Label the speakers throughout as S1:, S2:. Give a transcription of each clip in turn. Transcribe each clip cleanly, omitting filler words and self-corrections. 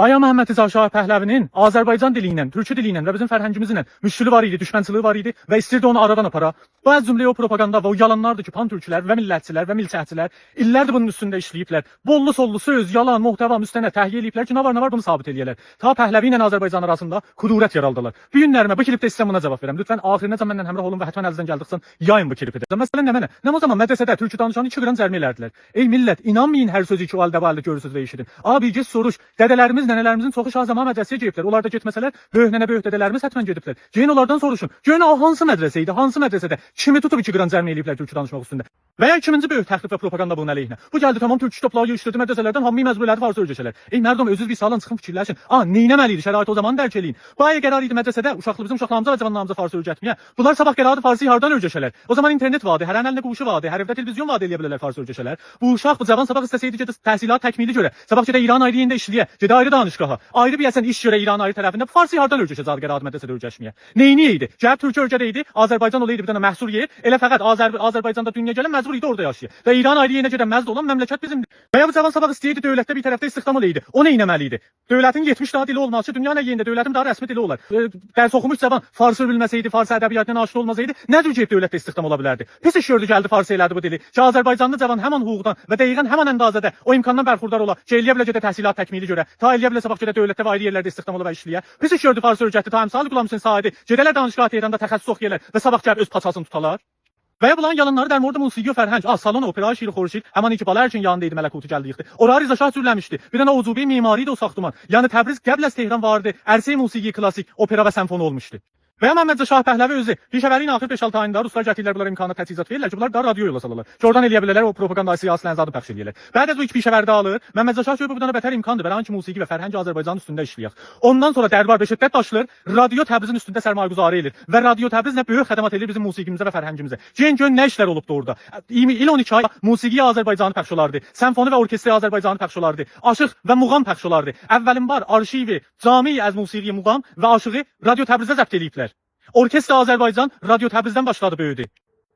S1: Aya Məhəmməd Rza Şah Pəhləvinin Azərbaycan dili ilə, türkü dili ilə və bizim fərhəngimizlə müşkülü var idi, düşmənçiliyi var idi və istirdi onu aradan apara. Bu az cümləyə o propaganda və o yalanlardır ki, pan-türkülər və millətçilər və milçəkçilər illərdir bunun üstündə işləyiblər. Bollu sollu söz, yalan, muhtəva, müstənəd təhyiyə eləyiblər ki, nə var bunu sabit eləyirlər. Ta Pəhləvi ilə Azərbaycan arasında kudurət yaraldılar. Bu günlərimə bu klipdə istəyirəm buna cavab verəm. Lütfən axirinəcən məndən həmrəh olun və həttən əlinizdən gəldikcən yayın bu klipi də. Məsələn nə mənə? Nə o zaman mədrəsədə türkü danışanı 2 qram cərimə elərdilər. Ey millət, inanmayın hər sözü ki, o əldə görürsüz və eşidin. Abi get soruş. Dədələrimiz, nənələrimizin çoxu Şahzaman mədrəsəyə gediblər. Onlar da getməsələr, böyük nənə, böyük dədələrimiz həttən gediblər. Gəlin onlardan soruşun. Görün hansı mədrəsə idi, hansı mədrəsədə kimi tutub 2 qram cərimə eləyiblər türkü danışmaq üstündə. Və ya ikinci böyük təxrib və propaganda bunun əleyhinə. Bu gəldi tamam türkü kitabları yığışdırdı mədrəsələrdən hamı məcbur elədi farsı öyrəşələr. Ey mərdum özünüz bir salın çıxın fikirləşin. Neynəməli idi şərait o zaman dərk eləyin. Bu aya qərar idi mədrəsədə bizim uşaqlarımıza və cavanlarımıza farsı öyrətməyə. Bunlar sabah qərarı farsı hardan öyrəşələr? O zaman internet vardı, hər əlində quşu vardı, hər evdə televizyon vardı eləyə bilərlər farsı öyrəşələr. Bu uşaq bu cavan sabah istəsəydi ki, təhsilat təkmili görə, sabah gedə İran ayrı yerində işləyə, gedə ayrı danışqaha, ayrı bir əsən iş görə İran ayrı tərəfində bu farsı hardan öyrəşəcək qərarı mədrəsədə öyrəşməyə? Neyini idi? Cəhət türkü öyrədəydi, Azərbaycan olaydı bir dənə məhsur yer, elə fəqət Azərbaycanda dünya gələn məcbur idi orada yaşaya. Və İran ayrı yerinə gedən məzd olan məmləkət bizimdir. Və ya bu cavan sabah istəyirdi dövlətdə bir tərəfdə istihdam olaydı. O nə etməli idi? Dövlətin 70 daha dili olmaz ki, dünya nə yerində dövlətin daha rəsmi dili olar. Dərs oxumuş cavan farsı bilməsəydi, farsı ədəbiyyatına aşina olmasaydı, nə cür gəlib dövlətdə istihdam ola bilərdi? Pis iş gördü gəldi farsı elədi bu dili. Ki Azərbaycanlı cavan həmin hüquqdan və dəqiqən həmin əndazədə o imkandan bərxurdar ola, ki eləyə bilə gedə təhsilat təkmili görə, ta eləyə bilə sabah gedə dövlətdə və ayrı yerlərdə istihdam ola və işləyə. Pis iş gördü farsı öyrətdi, ta əmsal Qulam Hüseyn Saidi, gedələr danışqah Tehranda təxəssüs oxuyarlar və sabah gəlib öz paçasını tutalar. Və ya bunların yalanları dərmi orada musiqi və fərhəng, salon, opera, şiiri, xorşid, həman iki bala ərkin yanında idi Mələkutu gəldi yıxdı. Oraya Rza Şah cürləmişdi. Bir dənə ucubi mimari də o saxtıman. Yəni Təbriz qəbl az Tehran vardı, ərsəy musiqi, klassik, opera və senfoni olmuşdu. Və ya Məhəmməd Rza Şah Pəhləvi özü Pişəvərin axır 5-6 ayında ruslar gətirirlər bunlara imkanı təchizat verirlər ki, bunlar da radio yola salırlar. Oradan eləyə bilərlər o propaganda siyasi lənzadı pəxş eləyirlər. Bəd bu iki Pişəvərdə alır. Məhəmməd Rza Şah bu bir dənə bətər imkandır. Bəran ki musiqi və fərhəng Azərbaycanın üstündə işləyək. Ondan sonra dərbar və şiddət daşılır. Radio Təbrizin üstündə sərmayəgüzarı edir və radio Təbriz nə böyük xidmət edir bizim musiqimizə və fərhəngimizə. Gön nə işlər olubdu orada. İl 12 ay musiqi Azərbaycanı pəxş olardı. Senfoni və orkestri Azərbaycanı pəxş olardı. Aşıq və muğam pəxş olardı. Əvvəlin var arşivi, cami az musiqi muğam və aşığı radio Təbrizdə zəbt eləyiblər. Orkestr Azərbaycan Radio Təbrizdən başladı böyüdü.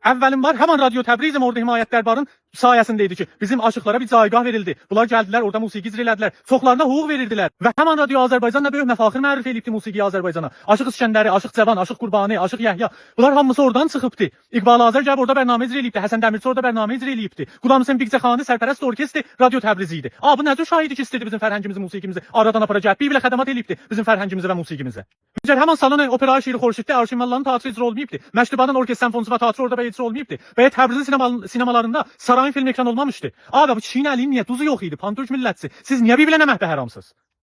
S1: Əvvəlin var, həman Radio Təbrizim orada himayət dərbarın sayəsində idi ki, bizim aşıqlara bir caygah verildi. Bunlar gəldilər, orada musiqi icra elədilər. Çoxlarına hüquq verirdilər. Və həman Radio Azərbaycan nə böyük məfaxır mərifə elibdi musiqi Azərbaycana. Aşıq İskəndəri, Aşıq Cavan, Aşıq Qurbani, Aşıq Yəhya. Bunlar hamısı oradan çıxıbdı. İqbal Azər gəlib orada bərnamə icra elibdi. Həsən Dəmirçi orada bərnamə icra elibdi. Qulam Hüseyn Biqcəxani sərpərəst orkestri Radio Təbriz idi. Bu nə cür şahidi ki, istədi bizim fərhəngimizi, musiqimizi aradan apara gəlib bir bilə xədəmat elibdi bizim fərhəngimizə və musiqimizə. Məgər həman salon opera, şiiri, xorşiddə Arşin Mallanın teatrı icra olmayıbdı. Məktəbənin orkestr senfonisi və teatrı orada icra olmayıbdı. Və Təbrizin sinemalarında sarayın film ekran olmamışdı. Bu çiyin əlinin niyə duzu yox idi, pan-türk millətçisi. Siz niyə bir-birinə məhbə həramsınız?